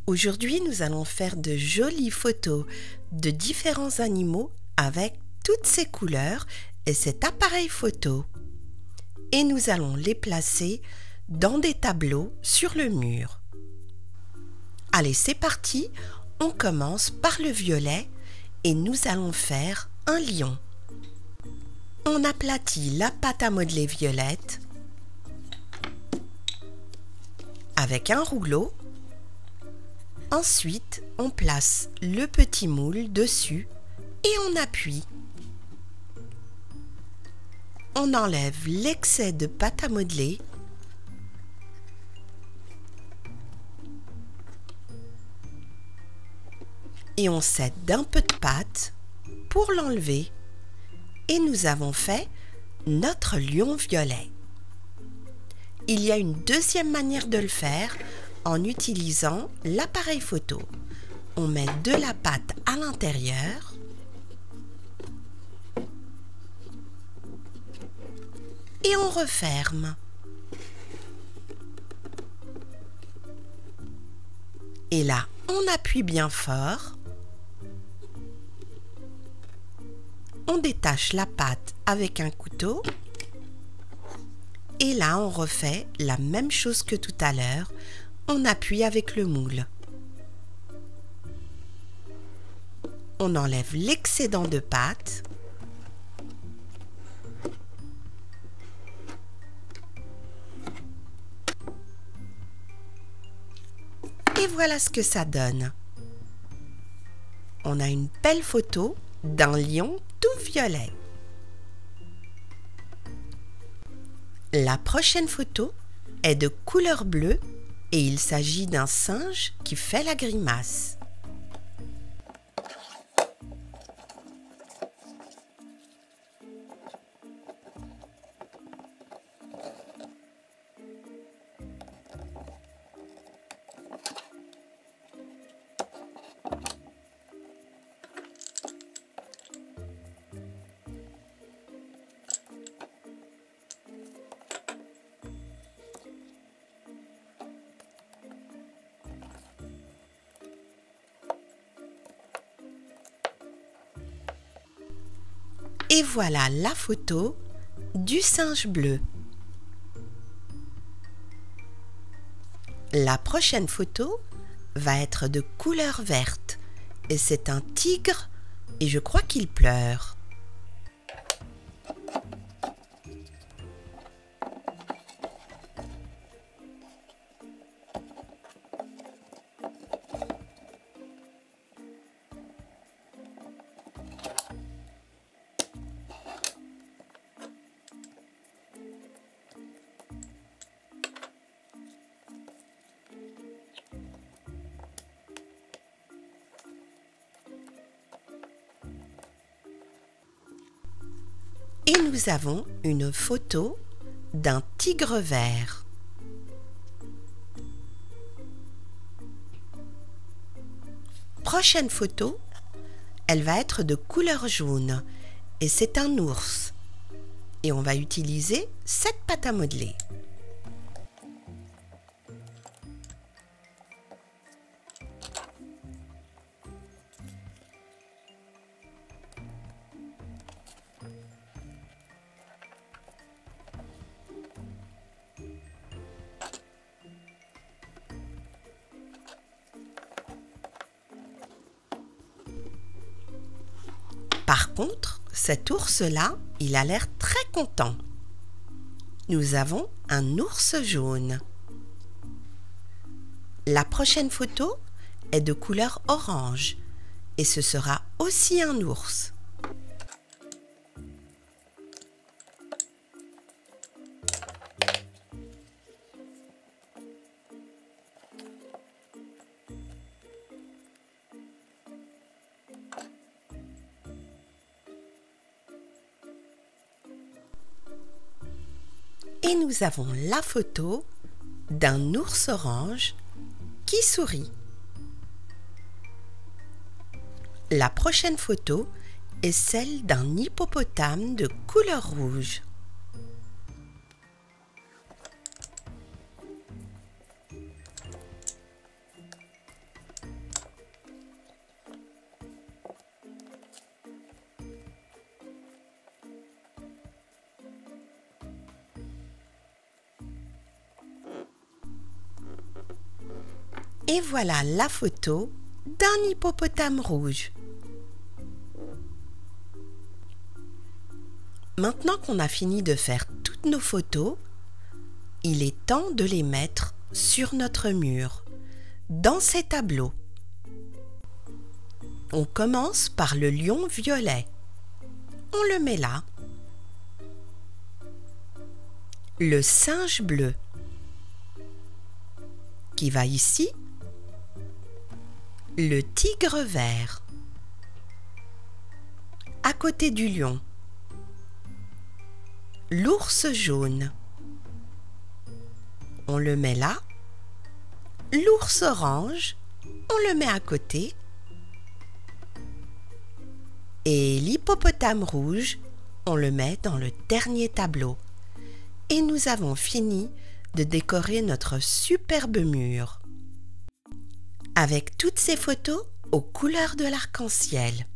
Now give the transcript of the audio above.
Aujourd'hui, nous allons faire de jolies photos de différents animaux avec toutes ces couleurs et cet appareil photo. Et nous allons les placer dans des tableaux sur le mur. Allez, c'est parti. On commence par le violet et nous allons faire un lion. On aplatit la pâte à modeler violette avec un rouleau. Ensuite, on place le petit moule dessus et on appuie. On enlève l'excès de pâte à modeler. Et on cède d'un peu de pâte pour l'enlever. Et nous avons fait notre lion violet. Il y a une deuxième manière de le faire en utilisant l'appareil photo. On met de la pâte à l'intérieur. Et on referme. Et là, on appuie bien fort. On détache la pâte avec un couteau. Et là, on refait la même chose que tout à l'heure. On appuie avec le moule. On enlève l'excédent de pâte. Et voilà ce que ça donne. On a une belle photo d'un lion tout violet. La prochaine photo est de couleur bleue et il s'agit d'un singe qui fait la grimace. Et voilà la photo du singe bleu. La prochaine photo va être de couleur verte et c'est un tigre et je crois qu'il pleure. Et nous avons une photo d'un tigre vert. Prochaine photo, elle va être de couleur jaune et c'est un ours. Et on va utiliser cette pâte à modeler. Par contre, cet ours-là, il a l'air très content. Nous avons un ours jaune. La prochaine photo est de couleur orange et ce sera aussi un ours. Et nous avons la photo d'un ours orange qui sourit. La prochaine photo est celle d'un hippopotame de couleur rouge. Et voilà la photo d'un hippopotame rouge. Maintenant qu'on a fini de faire toutes nos photos, il est temps de les mettre sur notre mur, dans ces tableaux. On commence par le lion violet. On le met là. Le singe bleu, qui va ici. Le tigre vert, à côté du lion. L'ours jaune, on le met là. L'ours orange, on le met à côté. Et l'hippopotame rouge, on le met dans le dernier tableau. Et nous avons fini de décorer notre superbe mur avec toutes ces photos aux couleurs de l'arc-en-ciel.